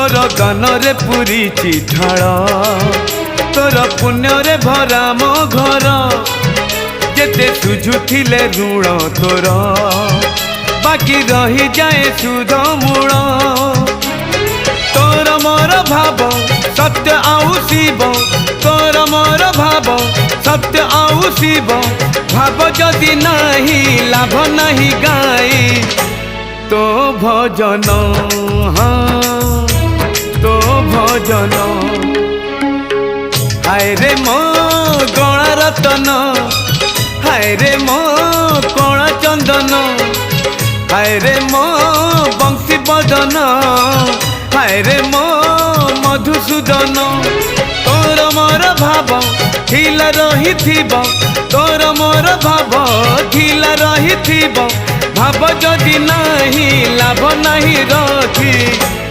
तोर गान रे पुरी ढाल तोर पुण्य रे भरा मो घर जेते सुझुथिले ऋण तोर बाकी रही जाए सुध मूल तोर मोर भाव सत्य आउ शिव तोर मोर भाव सत्य आउ शिव भाव जदि नहीं लाभ नहीं गाई तो भजन हाँ तो भजन हाय रे मो गणा रतन हाय रे मो कणा चंदन हाय रे मो बंशी बदन हाय रे मो मधुसूदन तोर मोर भाव खिला रही तोर मोर भाव खिला रही भाव जदि नहीं लाभ नहीं रखी